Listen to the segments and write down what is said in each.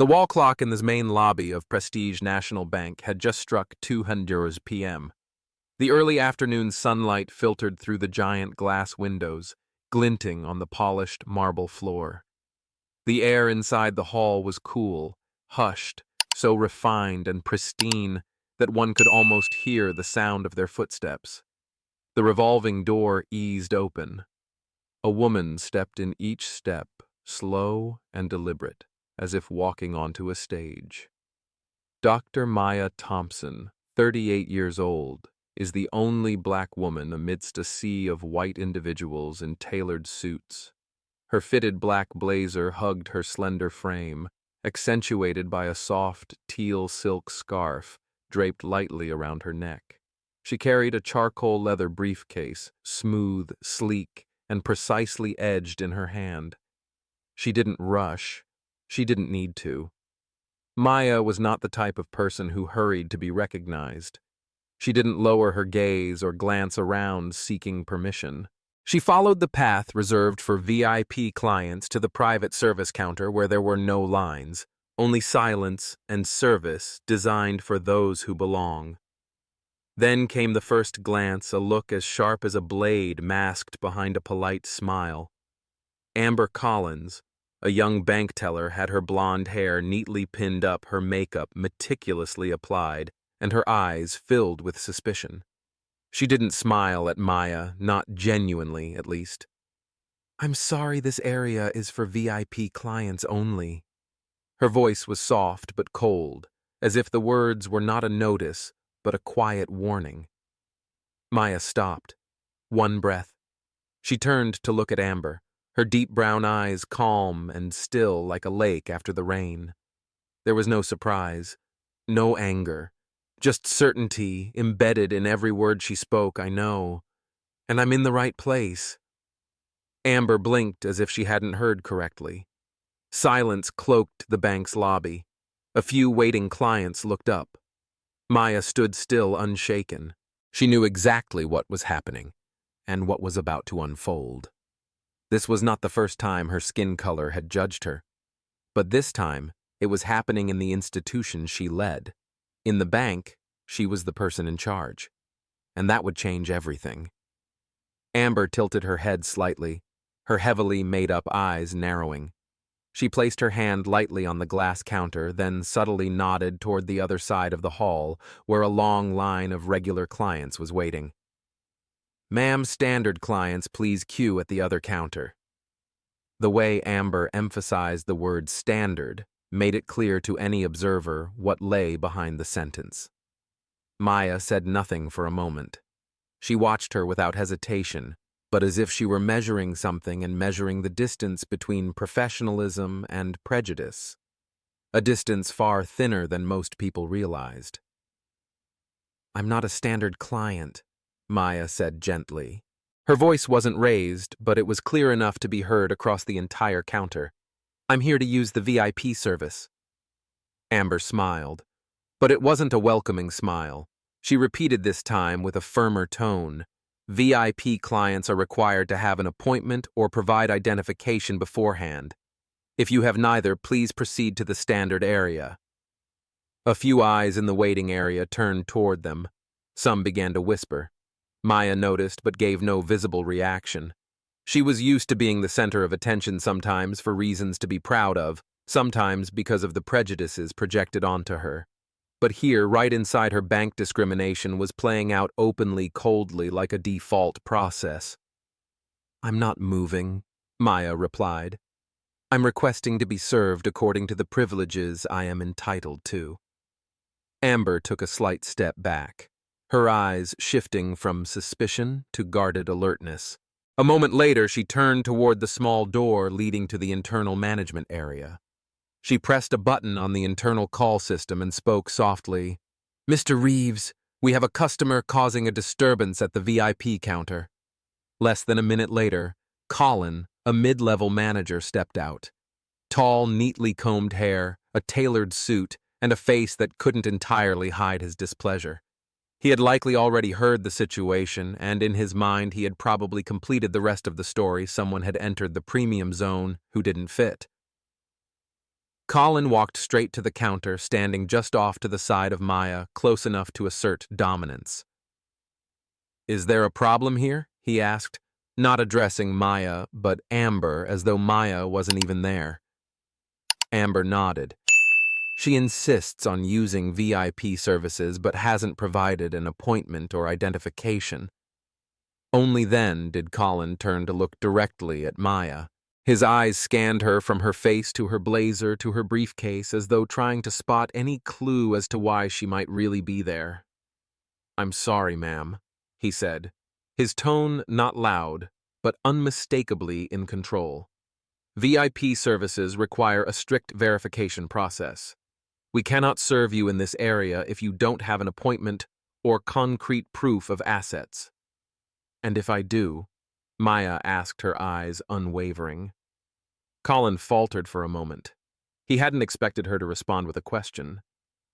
The wall clock in the main lobby of Prestige National Bank had just struck 2:00 p.m. The early afternoon sunlight filtered through the giant glass windows, glinting on the polished marble floor. The air inside the hall was cool, hushed, so refined and pristine that one could almost hear the sound of their footsteps. The revolving door eased open. A woman stepped in each step, slow and deliberate, as if walking onto a stage. Dr. Maya Thompson, 38 years old, is the only black woman amidst a sea of white individuals in tailored suits. Her fitted black blazer hugged her slender frame, accentuated by a soft teal silk scarf draped lightly around her neck. She carried a charcoal leather briefcase, smooth, sleek, and precisely edged in her hand. She didn't rush. She didn't need to. Maya was not the type of person who hurried to be recognized. She didn't lower her gaze or glance around seeking permission. She followed the path reserved for VIP clients to the private service counter where there were no lines, only silence and service designed for those who belong. Then came the first glance, a look as sharp as a blade masked behind a polite smile. Amber Collins, a young bank teller, had her blonde hair neatly pinned up, her makeup meticulously applied, and her eyes filled with suspicion. She didn't smile at Maya, not genuinely, at least. "I'm sorry, this area is for VIP clients only." Her voice was soft but cold, as if the words were not a notice, but a quiet warning. Maya stopped. One breath. She turned to look at Amber, her deep brown eyes calm and still like a lake after the rain. There was no surprise, no anger, just certainty embedded in every word she spoke. "I know, and I'm in the right place." Amber blinked as if she hadn't heard correctly. Silence cloaked the bank's lobby. A few waiting clients looked up. Maya stood still, unshaken. She knew exactly what was happening, and what was about to unfold. This was not the first time her skin color had judged her. But this time, it was happening in the institution she led. In the bank, she was the person in charge. And that would change everything. Amber tilted her head slightly, her heavily made-up eyes narrowing. She placed her hand lightly on the glass counter, then subtly nodded toward the other side of the hall, where a long line of regular clients was waiting. "Ma'am, standard clients, please queue at the other counter." The way Amber emphasized the word standard made it clear to any observer what lay behind the sentence. Maya said nothing for a moment. She watched her without hesitation, but as if she were measuring something and measuring the distance between professionalism and prejudice, a distance far thinner than most people realized. "I'm not a standard client," Maya said gently. Her voice wasn't raised, but it was clear enough to be heard across the entire counter. "I'm here to use the VIP service." Amber smiled, but it wasn't a welcoming smile. She repeated this time with a firmer tone. "VIP clients are required to have an appointment or provide identification beforehand. If you have neither, please proceed to the standard area." A few eyes in the waiting area turned toward them. Some began to whisper. Maya noticed but gave no visible reaction. She was used to being the center of attention, sometimes for reasons to be proud of, sometimes because of the prejudices projected onto her. But here, right inside her, bank discrimination was playing out openly, coldly, like a default process. "I'm not moving," Maya replied. "I'm requesting to be served according to the privileges I am entitled to." Amber took a slight step back, her eyes shifting from suspicion to guarded alertness. A moment later, she turned toward the small door leading to the internal management area. She pressed a button on the internal call system and spoke softly. "Mr. Reeves, we have a customer causing a disturbance at the VIP counter." Less than a minute later, Colin, a mid-level manager, stepped out. Tall, neatly combed hair, a tailored suit, and a face that couldn't entirely hide his displeasure. He had likely already heard the situation, and in his mind he had probably completed the rest of the story. Someone had entered the premium zone who didn't fit. Colin walked straight to the counter, standing just off to the side of Maya, close enough to assert dominance. "Is there a problem here?" he asked, not addressing Maya, but Amber, as though Maya wasn't even there. Amber nodded. She insists on using VIP services but hasn't provided an appointment or identification. Only then did Colin turn to look directly at Maya. His eyes scanned her from her face to her blazer to her briefcase, as though trying to spot any clue as to why she might really be there. "I'm sorry, ma'am," he said, his tone not loud, but unmistakably in control. "VIP services require a strict verification process. We cannot serve you in this area if you don't have an appointment or concrete proof of assets." "And if I do?" Maya asked, her eyes unwavering. Colin faltered for a moment. He hadn't expected her to respond with a question.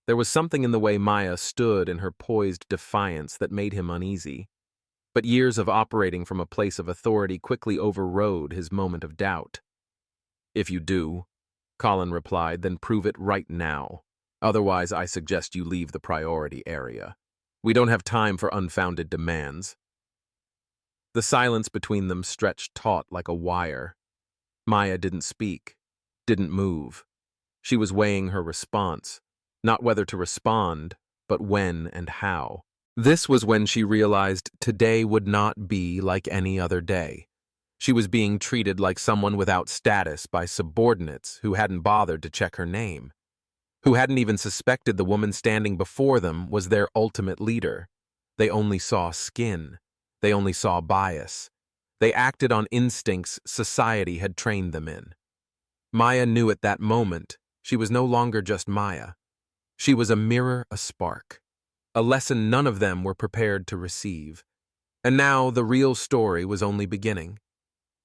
There was something in the way Maya stood in her poised defiance that made him uneasy. But years of operating from a place of authority quickly overrode his moment of doubt. "If you do," Colin replied, "then prove it right now. Otherwise, I suggest you leave the priority area. We don't have time for unfounded demands." The silence between them stretched taut like a wire. Maya didn't speak, didn't move. She was weighing her response, not whether to respond, but when and how. This was when she realized today would not be like any other day. She was being treated like someone without status by subordinates who hadn't bothered to check her name, who hadn't even suspected the woman standing before them was their ultimate leader. They only saw skin. They only saw bias. They acted on instincts society had trained them in. Maya knew at that moment she was no longer just Maya. She was a mirror, a spark, a lesson none of them were prepared to receive. And now the real story was only beginning.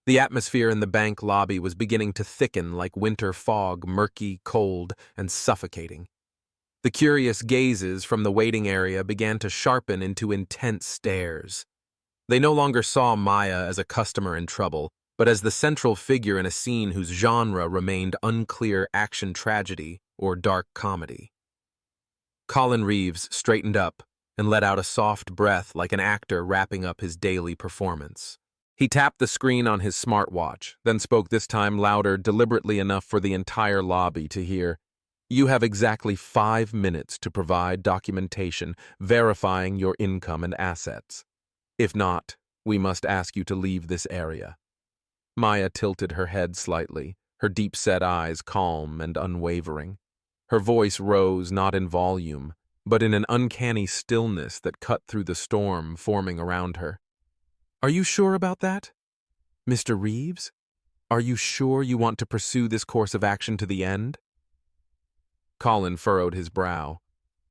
The atmosphere in the bank lobby was beginning to thicken like winter fog, murky, cold, and suffocating. The curious gazes from the waiting area began to sharpen into intense stares. They no longer saw Maya as a customer in trouble, but as the central figure in a scene whose genre remained unclear action tragedy or dark comedy. Colin Reeves straightened up and let out a soft breath like an actor wrapping up his daily performance. He tapped the screen on his smartwatch, then spoke this time louder, deliberately enough for the entire lobby to hear. "You have exactly 5 minutes to provide documentation verifying your income and assets. If not, we must ask you to leave this area." Maya tilted her head slightly, her deep-set eyes calm and unwavering. Her voice rose not in volume, but in an uncanny stillness that cut through the storm forming around her. "Are you sure about that? Mr. Reeves? Are you sure you want to pursue this course of action to the end?" Colin furrowed his brow.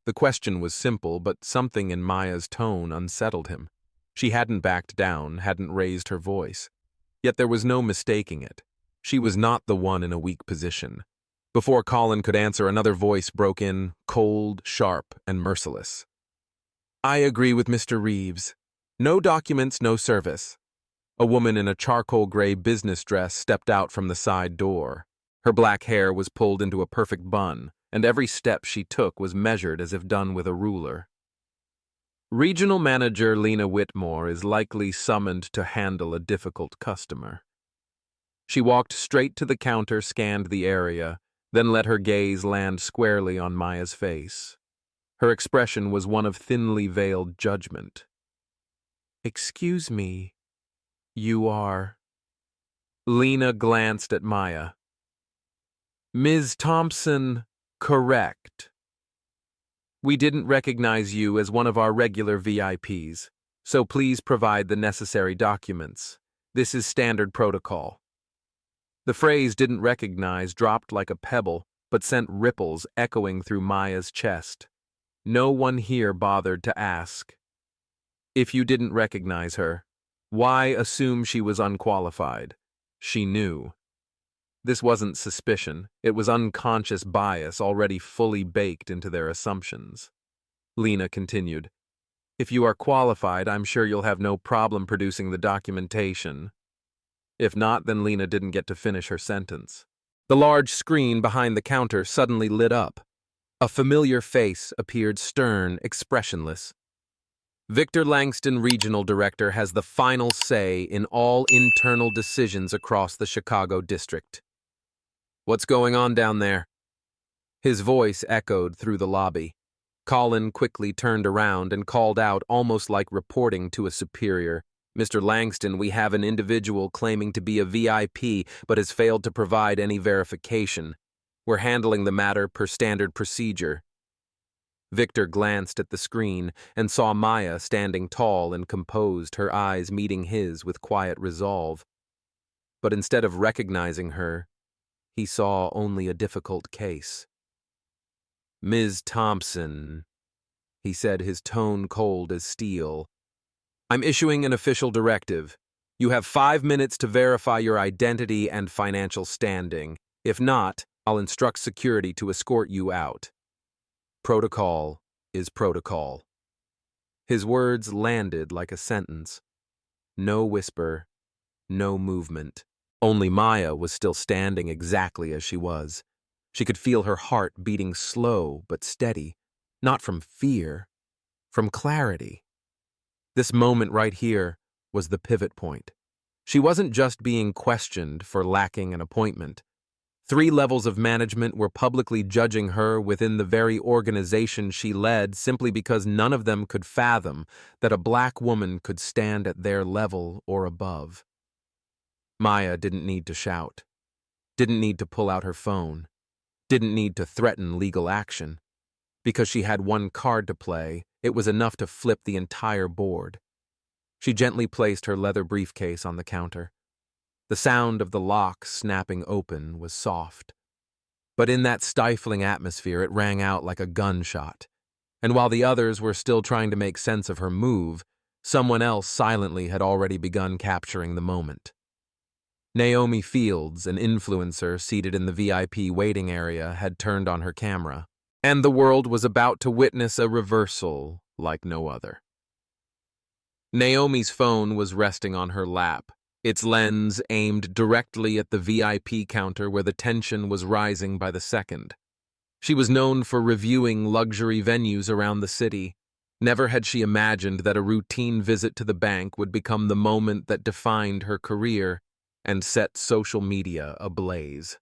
The question was simple, but something in Maya's tone unsettled him. She hadn't backed down, hadn't raised her voice. Yet there was no mistaking it. She was not the one in a weak position. Before Colin could answer, another voice broke in, cold, sharp, and merciless. "I agree with Mr. Reeves. No documents, no service." A woman in a charcoal gray business dress stepped out from the side door. Her black hair was pulled into a perfect bun, and every step she took was measured as if done with a ruler. "Regional Manager Lena Whitmore is likely summoned to handle a difficult customer." She walked straight to the counter, scanned the area, then let her gaze land squarely on Maya's face. Her expression was one of thinly veiled judgment. "Excuse me, you are—" Lena glanced at Maya. "Ms. Thompson, correct. We didn't recognize you as one of our regular VIPs, so please provide the necessary documents. This is standard protocol." The phrase "didn't recognize" dropped like a pebble, but sent ripples echoing through Maya's chest. No one here bothered to ask. If you didn't recognize her, why assume she was unqualified? She knew. This wasn't suspicion, it was unconscious bias already fully baked into their assumptions. Lena continued, "If you are qualified, I'm sure you'll have no problem producing the documentation." If not, then Lena didn't get to finish her sentence. The large screen behind the counter suddenly lit up. A familiar face appeared stern, expressionless. Victor Langston, Regional Director, has the final say in all internal decisions across the Chicago district. What's going on down there? His voice echoed through the lobby. Colin quickly turned around and called out, almost like reporting to a superior. Mr. Langston, we have an individual claiming to be a VIP but has failed to provide any verification. We're handling the matter per standard procedure. Victor glanced at the screen and saw Maya standing tall and composed, her eyes meeting his with quiet resolve. But instead of recognizing her, he saw only a difficult case. Ms. Thompson, he said, his tone cold as steel. I'm issuing an official directive. You have 5 minutes to verify your identity and financial standing. If not, I'll instruct security to escort you out. Protocol is protocol. His words landed like a sentence. No whisper, no movement. Only Maya was still standing exactly as she was. She could feel her heart beating slow but steady, not from fear, from clarity. This moment right here was the pivot point. She wasn't just being questioned for lacking an appointment. 3 levels of management were publicly judging her within the very organization she led simply because none of them could fathom that a black woman could stand at their level or above. Maya didn't need to shout, didn't need to pull out her phone, didn't need to threaten legal action. Because she had one card to play, it was enough to flip the entire board. She gently placed her leather briefcase on the counter. The sound of the lock snapping open was soft. But in that stifling atmosphere, it rang out like a gunshot. And while the others were still trying to make sense of her move, someone else silently had already begun capturing the moment. Naomi Fields, an influencer seated in the VIP waiting area, had turned on her camera, and the world was about to witness a reversal like no other. Naomi's phone was resting on her lap, its lens aimed directly at the VIP counter where the tension was rising by the second. She was known for reviewing luxury venues around the city. Never had she imagined that a routine visit to the bank would become the moment that defined her career and set social media ablaze.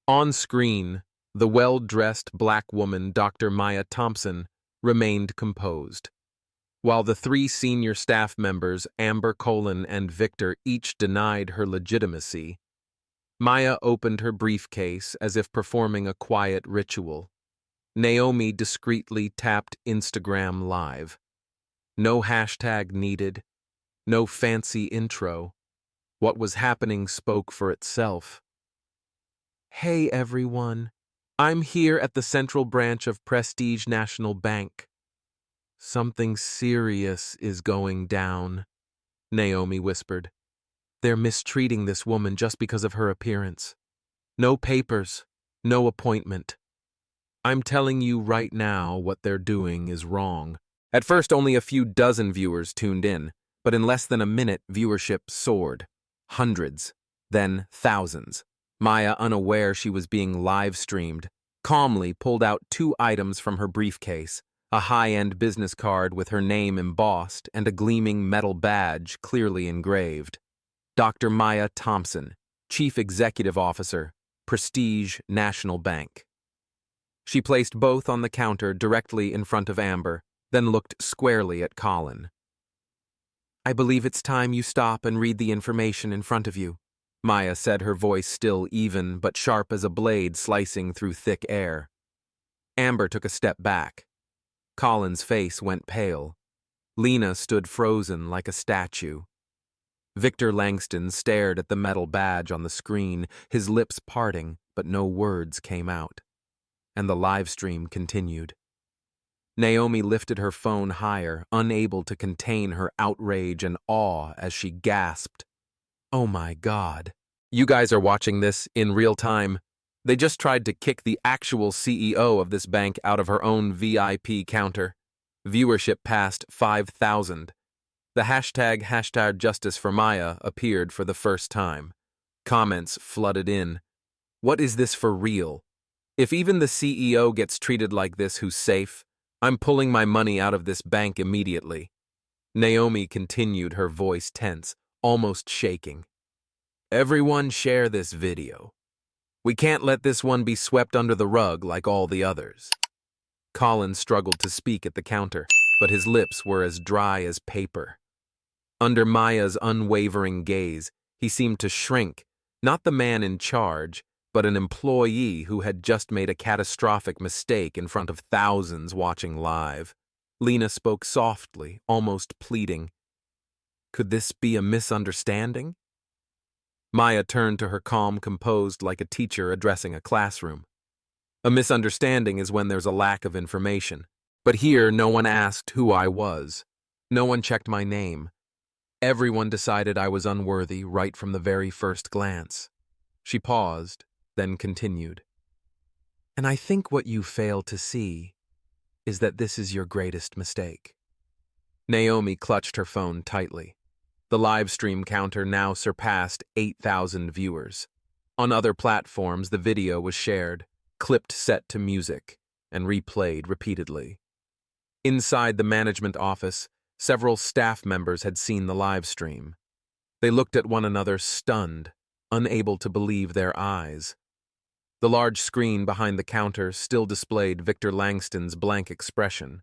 On screen, the well-dressed black woman, Dr. Maya Thompson, remained composed. While the 3 senior staff members, Amber, Colin, and Victor, each denied her legitimacy, Maya opened her briefcase as if performing a quiet ritual. Naomi discreetly tapped Instagram Live. No hashtag needed, no fancy intro. What was happening spoke for itself. Hey everyone, I'm here at the Central Branch of Prestige National Bank. Something serious is going down, Naomi whispered. They're mistreating this woman just because of her appearance. No papers, no appointment. I'm telling you right now what they're doing is wrong. At first, only a few dozen viewers tuned in, but in less than a minute, viewership soared. Hundreds, then thousands. Maya, unaware she was being live-streamed, calmly pulled out 2 items from her briefcase, a high-end business card with her name embossed and a gleaming metal badge clearly engraved. Dr. Maya Thompson, Chief Executive Officer, Prestige National Bank. She placed both on the counter directly in front of Amber, then looked squarely at Colin. I believe it's time you stop and read the information in front of you, Maya said, her voice still even but sharp as a blade slicing through thick air. Amber took a step back. Colin's face went pale. Lena stood frozen like a statue. Victor Langston stared at the metal badge on the screen, his lips parting, but no words came out. And the live stream continued. Naomi lifted her phone higher, unable to contain her outrage and awe as she gasped. Oh my God. You guys are watching this in real time. They just tried to kick the actual CEO of this bank out of her own VIP counter. Viewership passed 5,000. The hashtag Justice for Maya appeared for the first time. Comments flooded in. What is this for real? If even the CEO gets treated like this who's safe, I'm pulling my money out of this bank immediately. Naomi continued, her voice tense, almost shaking. Everyone share this video. We can't let this one be swept under the rug like all the others. Colin struggled to speak at the counter, but his lips were as dry as paper. Under Maya's unwavering gaze, he seemed to shrink, not the man in charge, but an employee who had just made a catastrophic mistake in front of thousands watching live. Lena spoke softly, almost pleading. Could this be a misunderstanding? Maya turned to her, calm, composed like a teacher addressing a classroom. A misunderstanding is when there's a lack of information. But here, no one asked who I was. No one checked my name. Everyone decided I was unworthy right from the very first glance. She paused, then continued. And I think what you fail to see is that this is your greatest mistake. Naomi clutched her phone tightly. The live stream counter now surpassed 8,000 viewers. On other platforms, the video was shared, clipped set to music, and replayed repeatedly. Inside the management office, several staff members had seen the live stream. They looked at one another, stunned, unable to believe their eyes. The large screen behind the counter still displayed Victor Langston's blank expression.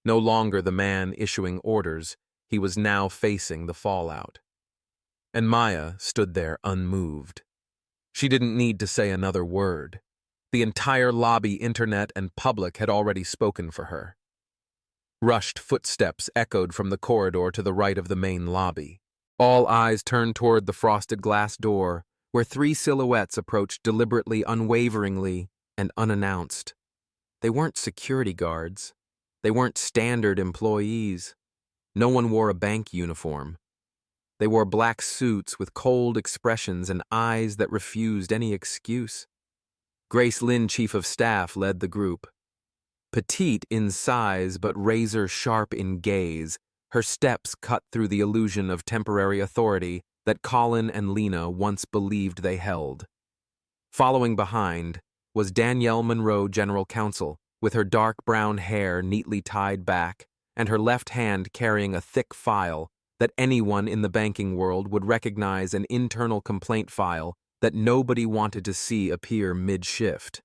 No longer the man issuing orders, he was now facing the fallout. And Maya stood there unmoved. She didn't need to say another word. The entire lobby, internet, and public had already spoken for her. Rushed footsteps echoed from the corridor to the right of the main lobby. All eyes turned toward the frosted glass door, where three silhouettes approached deliberately, unwaveringly, and unannounced. They weren't security guards. They weren't standard employees. No one wore a bank uniform. They wore black suits with cold expressions and eyes that refused any excuse. Grace Lynn, chief of staff, led the group. Petite in size but razor-sharp in gaze, her steps cut through the illusion of temporary authority that Colin and Lena once believed they held. Following behind was Danielle Monroe, general counsel, with her dark brown hair neatly tied back and her left hand carrying a thick file that anyone in the banking world would recognize an internal complaint file that nobody wanted to see appear mid-shift.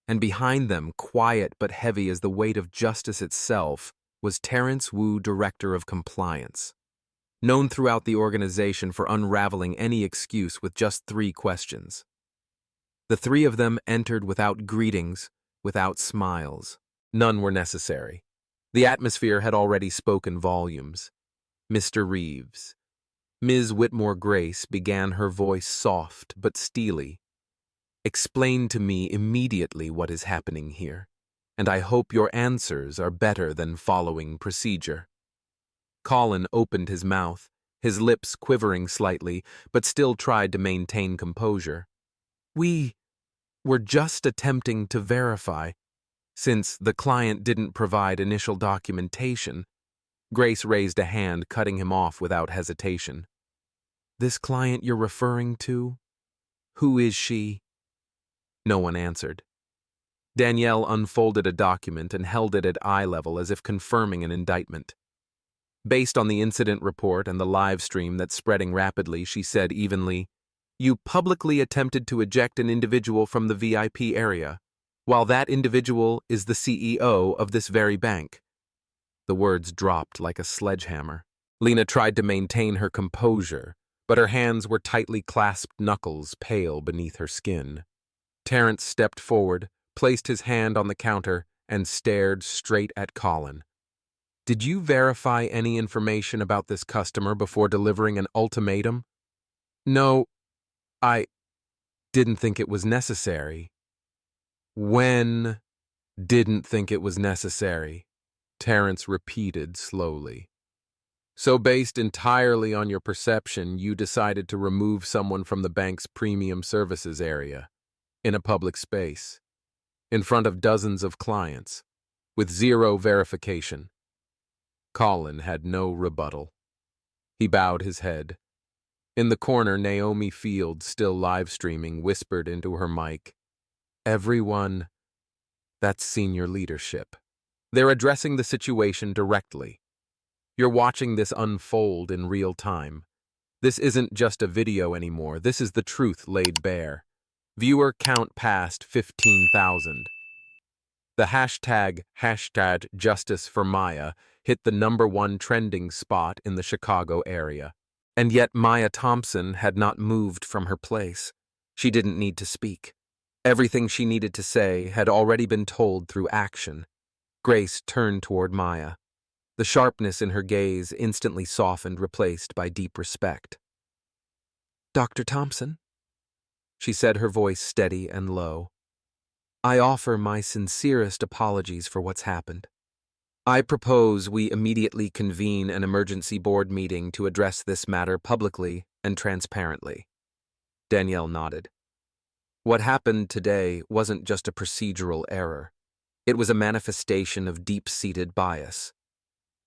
And behind them, quiet but heavy as the weight of justice itself, was Terrence Wu, Director of Compliance, known throughout the organization for unraveling any excuse with just 3 questions. The 3 of them entered without greetings, without smiles. None were necessary. The atmosphere had already spoken volumes. Mr. Reeves. Ms. Whitmore Grace began, her voice soft but steely. Explain to me immediately what is happening here, and I hope your answers are better than following procedure. Colin opened his mouth, his lips quivering slightly, but still tried to maintain composure. We were just attempting to verify. Since the client didn't provide initial documentation, Grace raised a hand, cutting him off without hesitation. This client you're referring to? Who is she? No one answered. Danielle unfolded a document and held it at eye level as if confirming an indictment. Based on the incident report and the live stream that's spreading rapidly, she said evenly, You publicly attempted to eject an individual from the VIP area, while that individual is the CEO of this very bank. The words dropped like a sledgehammer. Lena tried to maintain her composure, but her hands were tightly clasped knuckles pale beneath her skin. Terrence stepped forward, placed his hand on the counter, and stared straight at Colin. Did you verify any information about this customer before delivering an ultimatum? No, I didn't think it was necessary. When didn't think it was necessary? Terrence repeated slowly. So based entirely on your perception, you decided to remove someone from the bank's premium services area, in a public space, in front of dozens of clients, with zero verification. Colin had no rebuttal. He bowed his head. In the corner, Naomi Fields, still live streaming, whispered into her mic, "Everyone, that's senior leadership. They're addressing the situation directly. You're watching this unfold in real time. This isn't just a video anymore. This is the truth laid bare. Viewer count passed 15,000. The hashtag Justice for Maya hit the #1 trending spot in the Chicago area. And yet Maya Thompson had not moved from her place. She didn't need to speak. Everything she needed to say had already been told through action. Grace turned toward Maya. The sharpness in her gaze instantly softened, replaced by deep respect. "Dr. Thompson," she said, her voice steady and low, "I offer my sincerest apologies for what's happened. I propose we immediately convene an emergency board meeting to address this matter publicly and transparently." Danielle nodded. What happened today wasn't just a procedural error. It was a manifestation of deep-seated bias.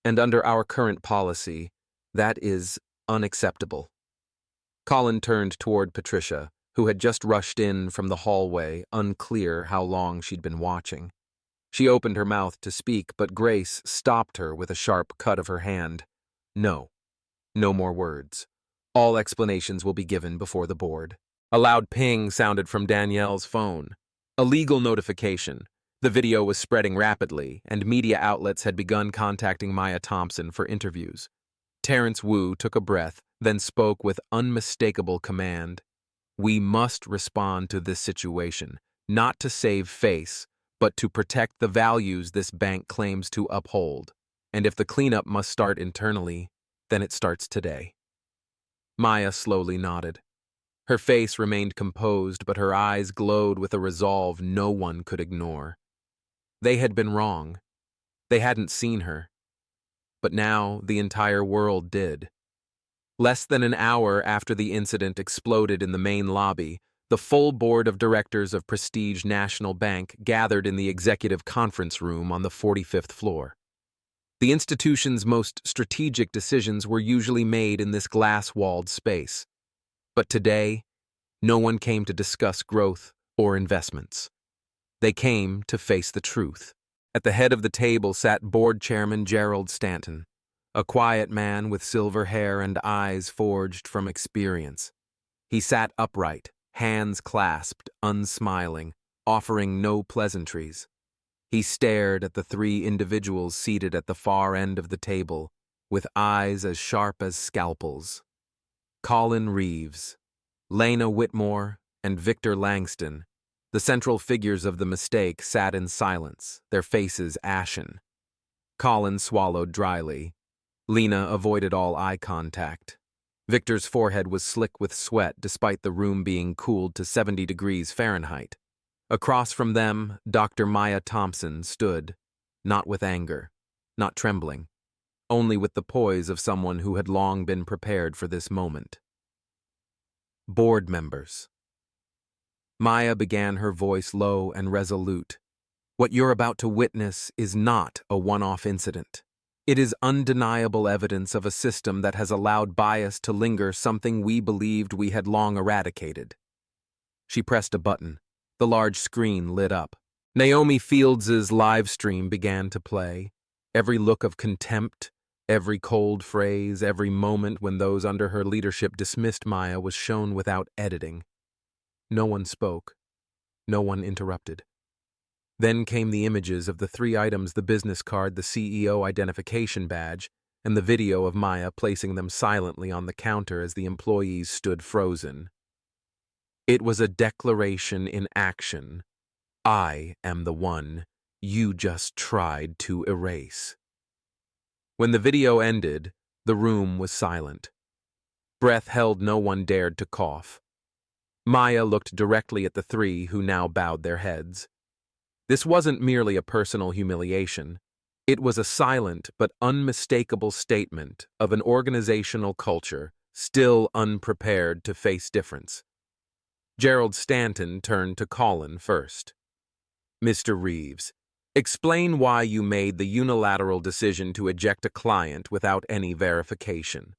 And under our current policy, that is unacceptable. Colin turned toward Patricia, who had just rushed in from the hallway, unclear how long she'd been watching. She opened her mouth to speak, but Grace stopped her with a sharp cut of her hand. "No. No more words. All explanations will be given before the board." A loud ping sounded from Danielle's phone. A legal notification. The video was spreading rapidly, and media outlets had begun contacting Maya Thompson for interviews. Terrence Wu took a breath, then spoke with unmistakable command. "We must respond to this situation, not to save face, but to protect the values this bank claims to uphold. And if the cleanup must start internally, then it starts today." Maya slowly nodded. Her face remained composed, but her eyes glowed with a resolve no one could ignore. They had been wrong. They hadn't seen her. But now the entire world did. Less than an hour after the incident exploded in the main lobby, the full board of directors of Prestige National Bank gathered in the executive conference room on the 45th floor. The institution's most strategic decisions were usually made in this glass-walled space. But today, no one came to discuss growth or investments. They came to face the truth. At the head of the table sat board chairman Gerald Stanton, a quiet man with silver hair and eyes forged from experience. He sat upright, hands clasped, unsmiling, offering no pleasantries. He stared at the three individuals seated at the far end of the table, with eyes as sharp as scalpels. Colin Reeves, Lena Whitmore, and Victor Langston, the central figures of the mistake, sat in silence, their faces ashen. Colin swallowed dryly. Lena avoided all eye contact. Victor's forehead was slick with sweat despite the room being cooled to 70 degrees Fahrenheit. Across from them, Dr. Maya Thompson stood, not with anger, not trembling, only with the poise of someone who had long been prepared for this moment. "Board members." Maya began, her voice low and resolute. "What you're about to witness is not a one-off incident. It is undeniable evidence of a system that has allowed bias to linger, something we believed we had long eradicated." She pressed a button. The large screen lit up. Naomi Fields's live stream began to play. Every look of contempt, every cold phrase, every moment when those under her leadership dismissed Maya was shown without editing. No one spoke. No one interrupted. Then came the images of the 3 items: the business card, the CEO identification badge, and the video of Maya placing them silently on the counter as the employees stood frozen. It was a declaration in action. I am the one you just tried to erase. When the video ended, the room was silent. Breath held, no one dared to cough. Maya looked directly at the 3 who now bowed their heads. This wasn't merely a personal humiliation. It was a silent but unmistakable statement of an organizational culture still unprepared to face difference. Gerald Stanton turned to Colin first. "Mr. Reeves, explain why you made the unilateral decision to eject a client without any verification."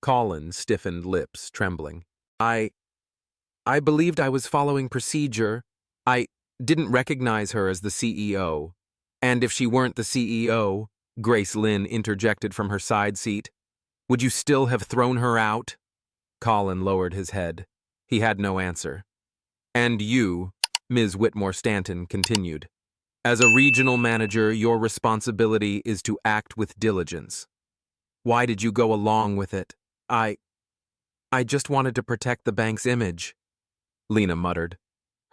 Colin stiffened lips, trembling. I believed I was following procedure. I didn't recognize her as the CEO. And if she weren't the CEO, Grace Lynn interjected from her side seat, would you still have thrown her out? Colin lowered his head. He had no answer. And you, Ms. Whitmore Stanton continued. As a regional manager, your responsibility is to act with diligence. Why did you go along with it? I just wanted to protect the bank's image, Lena muttered,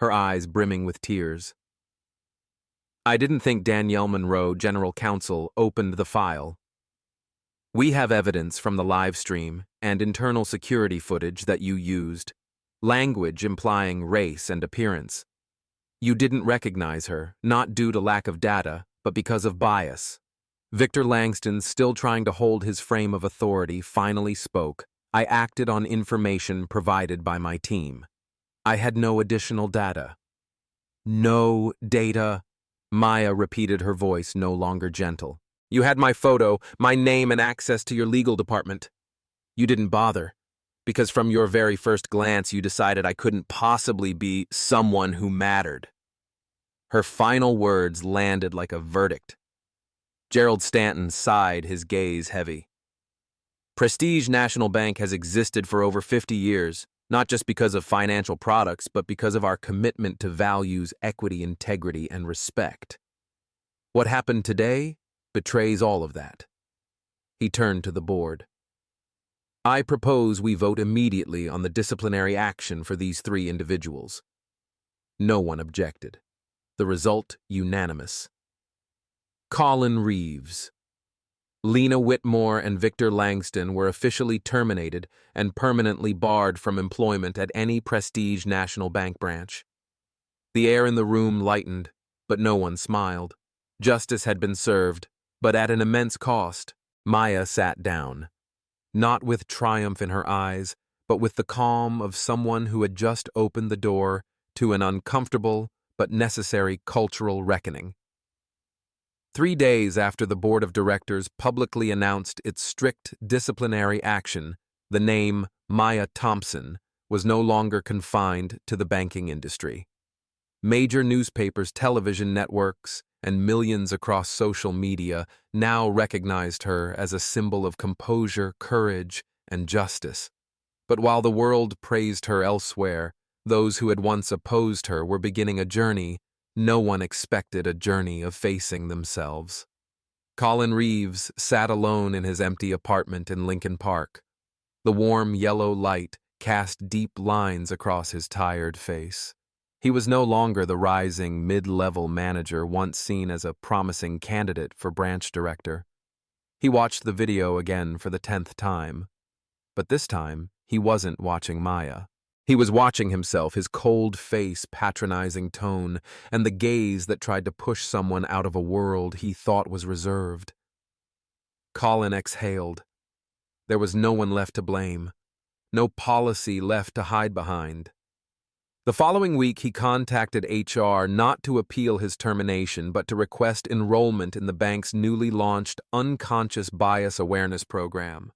her eyes brimming with tears. I didn't think Danielle Monroe, General Counsel, opened the file. We have evidence from the live stream and internal security footage that you used, language implying race and appearance. You didn't recognize her, not due to lack of data, but because of bias. Victor Langston, still trying to hold his frame of authority, finally spoke. I acted on information provided by my team. I had no additional data. No data, Maya repeated, her voice no longer gentle. You had my photo, my name, and access to your legal department. You didn't bother, because from your very first glance you decided I couldn't possibly be someone who mattered. Her final words landed like a verdict. Gerald Stanton sighed, his gaze heavy. Prestige National Bank has existed for over 50 years, not just because of financial products, but because of our commitment to values, equity, integrity, and respect. What happened today betrays all of that. He turned to the board. I propose we vote immediately on the disciplinary action for these 3 individuals. No one objected. The result unanimous. Colin Reeves. Lena Whitmore and Victor Langston were officially terminated and permanently barred from employment at any Prestige National Bank branch. The air in the room lightened, but no one smiled. Justice had been served, but at an immense cost. Maya sat down, not with triumph in her eyes, but with the calm of someone who had just opened the door to an uncomfortable but necessary cultural reckoning. 3 days after the board of directors publicly announced its strict disciplinary action, the name Maya Thompson was no longer confined to the banking industry. Major newspapers, television networks, and millions across social media now recognized her as a symbol of composure, courage, and justice. But while the world praised her elsewhere, those who had once opposed her were beginning a journey no one expected, a journey of facing themselves. Colin Reeves sat alone in his empty apartment in Lincoln Park. The warm yellow light cast deep lines across his tired face. He was no longer the rising mid-level manager once seen as a promising candidate for branch director. He watched the video again for the 10th time. But this time, he wasn't watching Maya. He was watching himself, his cold face, patronizing tone, and the gaze that tried to push someone out of a world he thought was reserved. Colin exhaled. There was no one left to blame, no policy left to hide behind. The following week, he contacted HR not to appeal his termination, but to request enrollment in the bank's newly launched unconscious bias awareness program.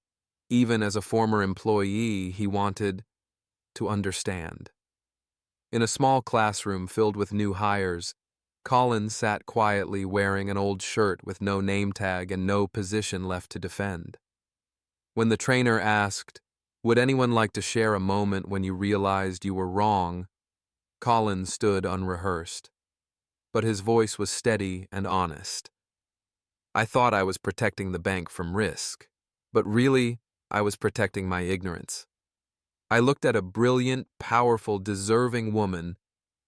Even as a former employee, he wanted to understand. In a small classroom filled with new hires, Colin sat quietly wearing an old shirt with no name tag and no position left to defend. When the trainer asked, "Would anyone like to share a moment when you realized you were wrong?" Colin stood unrehearsed, but his voice was steady and honest. I thought I was protecting the bank from risk, but really, I was protecting my ignorance. I looked at a brilliant, powerful, deserving woman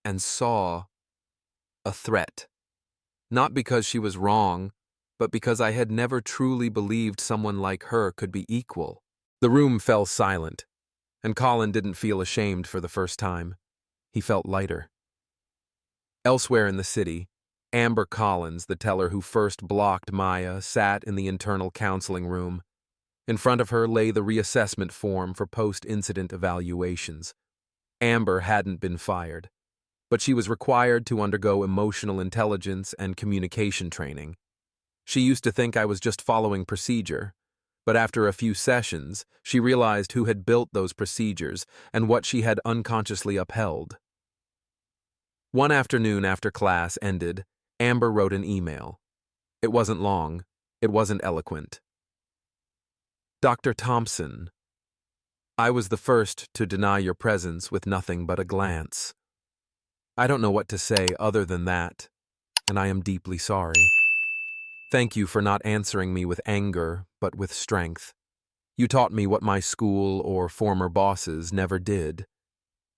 and saw a threat. Not because she was wrong, but because I had never truly believed someone like her could be equal. The room fell silent, and Colin didn't feel ashamed for the first time. He felt lighter. Elsewhere in the city, Amber Collins, the teller who first blocked Maya, sat in the internal counseling room. In front of her lay the reassessment form for post-incident evaluations. Amber hadn't been fired, but she was required to undergo emotional intelligence and communication training. She used to think I was just following procedure, But after a few sessions, she realized who had built those procedures and what she had unconsciously upheld. One afternoon after class ended, Amber wrote an email. It wasn't long. It wasn't eloquent. Dr. Thompson, I was the first to deny your presence with nothing but a glance. I don't know what to say other than that, and I am deeply sorry. Thank you for not answering me with anger, but with strength. You taught me what my school or former bosses never did,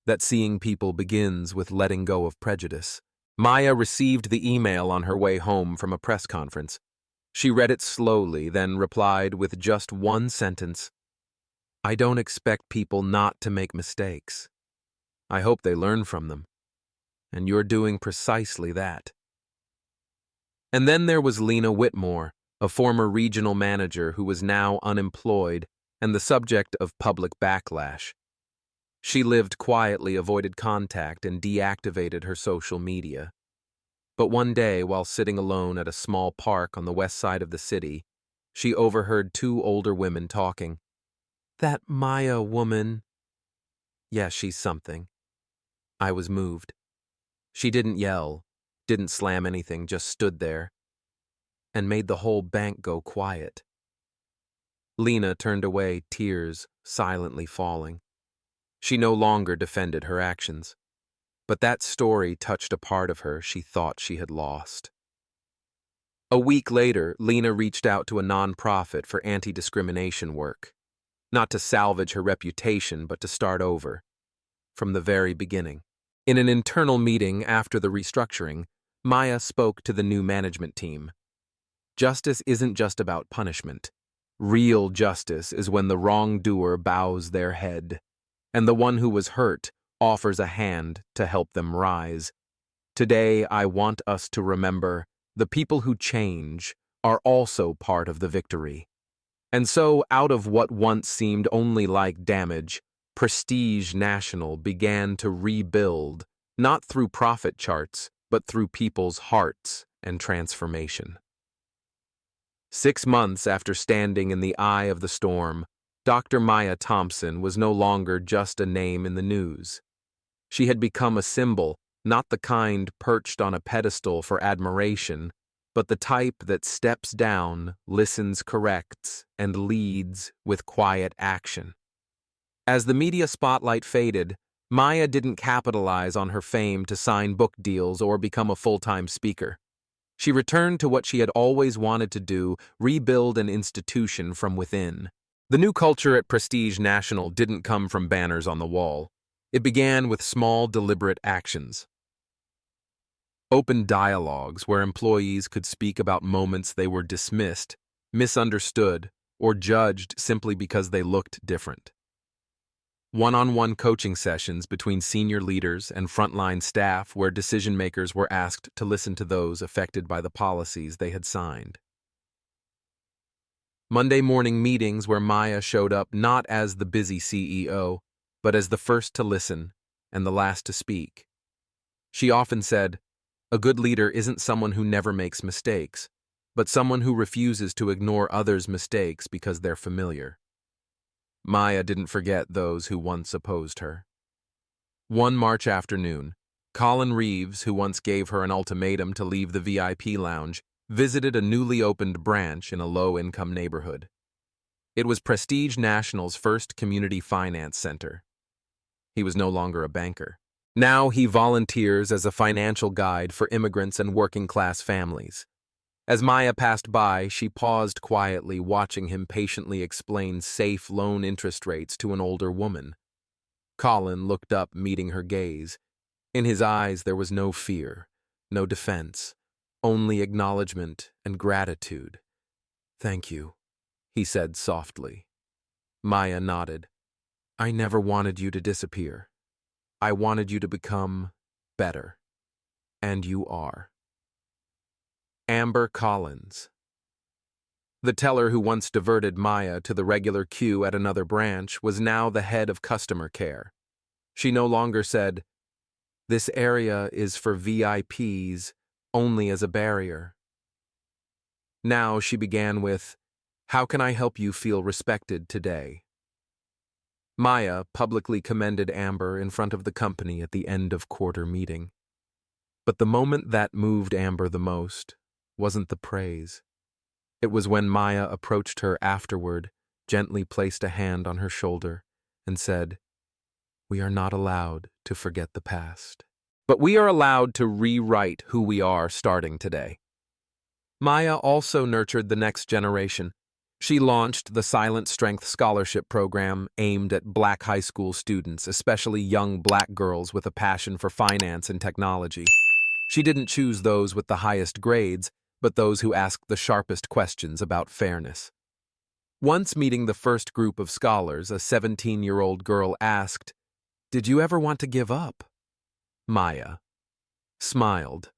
that seeing people begins with letting go of prejudice. Maya received the email on her way home from a press conference. She read it slowly, then replied with just one sentence. I don't expect people not to make mistakes. I hope they learn from them. And you're doing precisely that. And then there was Lena Whitmore, a former regional manager who was now unemployed and the subject of public backlash. She lived quietly, avoided contact, and deactivated her social media. But one day, while sitting alone at a small park on the west side of the city, she overheard two older women talking. That Maya woman. Yes, she's something. I was moved. She didn't yell, didn't slam anything, just stood there, and made the whole bank go quiet. Lena turned away, tears silently falling. She no longer defended her actions, but that story touched a part of her she thought she had lost. A week later, Lena reached out to a nonprofit for anti-discrimination work, not to salvage her reputation, but to start over, from the very beginning. In an internal meeting after the restructuring, Maya spoke to the new management team. Justice isn't just about punishment. Real justice is when the wrongdoer bows their head, and the one who was hurt offers a hand to help them rise. Today, I want us to remember the people who change are also part of the victory. And so, out of what once seemed only like damage, Prestige National began to rebuild, not through profit charts, but through people's hearts and transformation. 6 months after standing in the eye of the storm, Dr. Maya Thompson was no longer just a name in the news. She had become a symbol, not the kind perched on a pedestal for admiration, but the type that steps down, listens, corrects, and leads with quiet action. As the media spotlight faded, Maya didn't capitalize on her fame to sign book deals or become a full-time speaker. She returned to what she had always wanted to do, rebuild an institution from within. The new culture at Prestige National didn't come from banners on the wall. It began with small, deliberate actions. Open dialogues where employees could speak about moments they were dismissed, misunderstood, or judged simply because they looked different. One-on-one coaching sessions between senior leaders and frontline staff where decision-makers were asked to listen to those affected by the policies they had signed. Monday morning meetings where Maya showed up not as the busy CEO, but as the first to listen and the last to speak. She often said, a good leader isn't someone who never makes mistakes, but someone who refuses to ignore others' mistakes because they're familiar. Maya didn't forget those who once opposed her. One March afternoon, Colin Reeves, who once gave her an ultimatum to leave the VIP lounge, visited a newly opened branch in a low-income neighborhood. It was Prestige National's first community finance center. He was no longer a banker. Now he volunteers as a financial guide for immigrants and working-class families. As Maya passed by, she paused quietly, watching him patiently explain safe loan interest rates to an older woman. Colin looked up, meeting her gaze. In his eyes there was no fear, no defense, only acknowledgement and gratitude. Thank you, he said softly. Maya nodded. I never wanted you to disappear. I wanted you to become better. And you are. Amber Collins. The teller who once diverted Maya to the regular queue at another branch was now the head of customer care. She no longer said, "This area is for VIPs," only as a barrier. Now she began with, How can I help you feel respected today? Maya publicly commended Amber in front of the company at the end of quarter meeting. But the moment that moved Amber the most wasn't the praise. It was when Maya approached her afterward, gently placed a hand on her shoulder, and said, "We are not allowed to forget the past. But we are allowed to rewrite who we are starting today." Maya also nurtured the next generation. She launched the Silent Strength Scholarship Program aimed at Black high school students, especially young Black girls with a passion for finance and technology. She didn't choose those with the highest grades, but those who asked the sharpest questions about fairness. Once meeting the first group of scholars, a 17-year-old girl asked, "Did you ever want to give up?" Maya smiled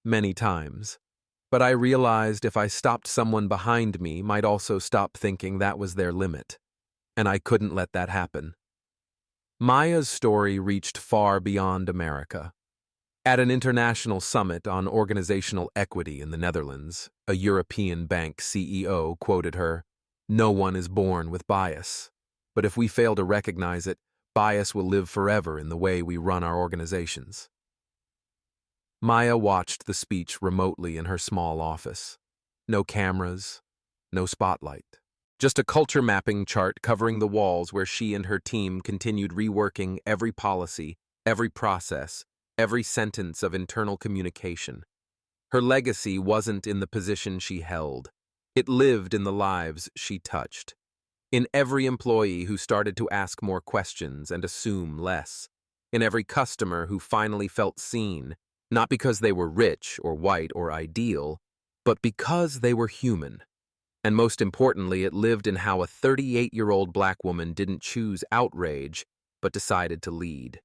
many times. But I realized if I stopped someone behind me might also stop thinking that was their limit, and I couldn't let that happen. Maya's story reached far beyond America. At an international summit on organizational equity in the Netherlands, a European bank CEO quoted her, "No one is born with bias, but if we fail to recognize it, bias will live forever in the way we run our organizations." Maya watched the speech remotely in her small office. No cameras, no spotlight. Just a culture mapping chart covering the walls where she and her team continued reworking every policy, every process, every sentence of internal communication. Her legacy wasn't in the position she held. It lived in the lives she touched. In every employee who started to ask more questions and assume less. In every customer who finally felt seen, not because they were rich or white or ideal, but because they were human. And most importantly, it lived in how a 38-year-old Black woman didn't choose outrage, but decided to lead.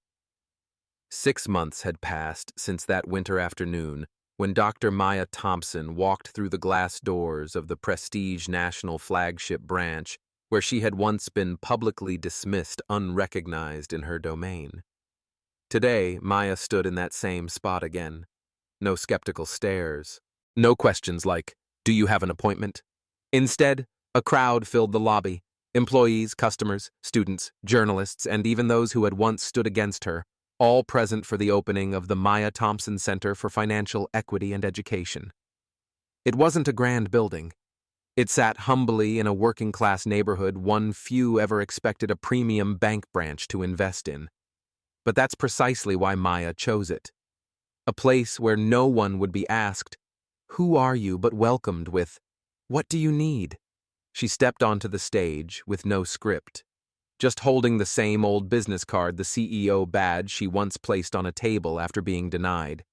6 months had passed since that winter afternoon when Dr. Maya Thompson walked through the glass doors of the Prestige National Flagship branch where she had once been publicly dismissed, unrecognized in her domain. Today, Maya stood in that same spot again. No skeptical stares. No questions like, "Do you have an appointment?" Instead, a crowd filled the lobby. Employees, customers, students, journalists, and even those who had once stood against her, all present for the opening of the Maya Thompson Center for Financial Equity and Education. It wasn't a grand building. It sat humbly in a working-class neighborhood one few ever expected a premium bank branch to invest in. But that's precisely why Maya chose it. A place where no one would be asked, "Who are you?" but welcomed with, "What do you need?" She stepped onto the stage with no script, just holding the same old business card, the CEO badge she once placed on a table after being denied.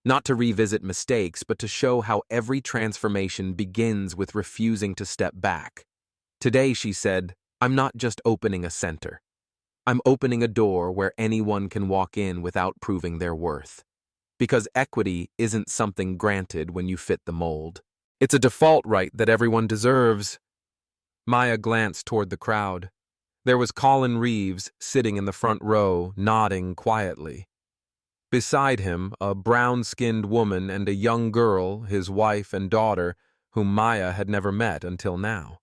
Not to revisit mistakes, but to show how every transformation begins with refusing to step back. Today, she said, "I'm not just opening a center. I'm opening a door where anyone can walk in without proving their worth. Because equity isn't something granted when you fit the mold. It's a default right that everyone deserves." Maya glanced toward the crowd. There was Colin Reeves sitting in the front row, nodding quietly. Beside him, a brown-skinned woman and a young girl, his wife and daughter, whom Maya had never met until now.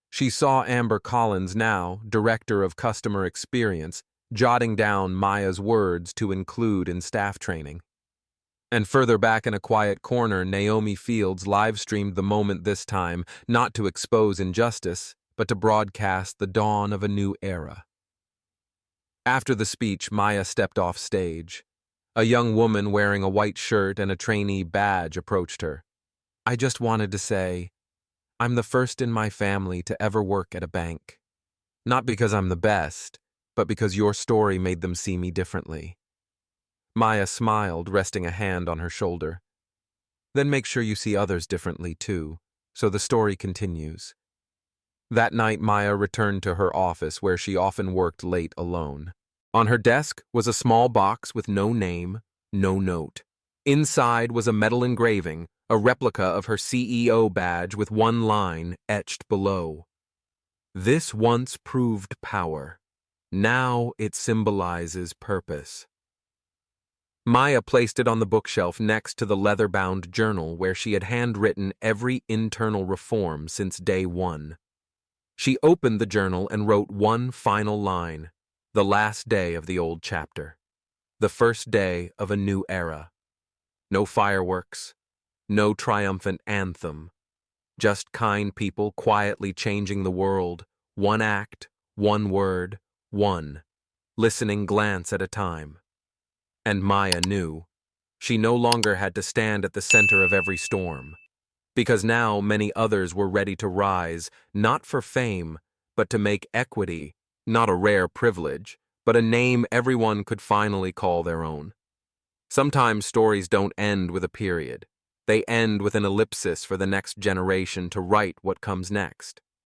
She saw Amber Collins now, Director of Customer Experience, jotting down Maya's words to include in staff training. And further back in a quiet corner, Naomi Fields live-streamed the moment this time, not to expose injustice, but to broadcast the dawn of a new era. After the speech, Maya stepped off stage. A young woman wearing a white shirt and a trainee badge approached her. "I just wanted to say, I'm the first in my family to ever work at a bank. Not because I'm the best, but because your story made them see me differently." Maya smiled, resting a hand on her shoulder. "Then make sure you see others differently, too, so the story continues." That night, Maya returned to her office where she often worked late alone. On her desk was a small box with no name, no note. Inside was a metal engraving, a replica of her CEO badge with one line etched below. "This once proved power. Now it symbolizes purpose." Maya placed it on the bookshelf next to the leather-bound journal where she had handwritten every internal reform since day one. She opened the journal and wrote one final line, the last day of the old chapter, the first day of a new era. No fireworks, no triumphant anthem, just kind people quietly changing the world, one act, one word, one listening glance at a time. And Maya knew. She no longer had to stand at the center of every storm, because now many others were ready to rise, not for fame, but to make equity, not a rare privilege, but a name everyone could finally call their own. Sometimes stories don't end with a period. They end with an ellipsis for the next generation to write what comes next.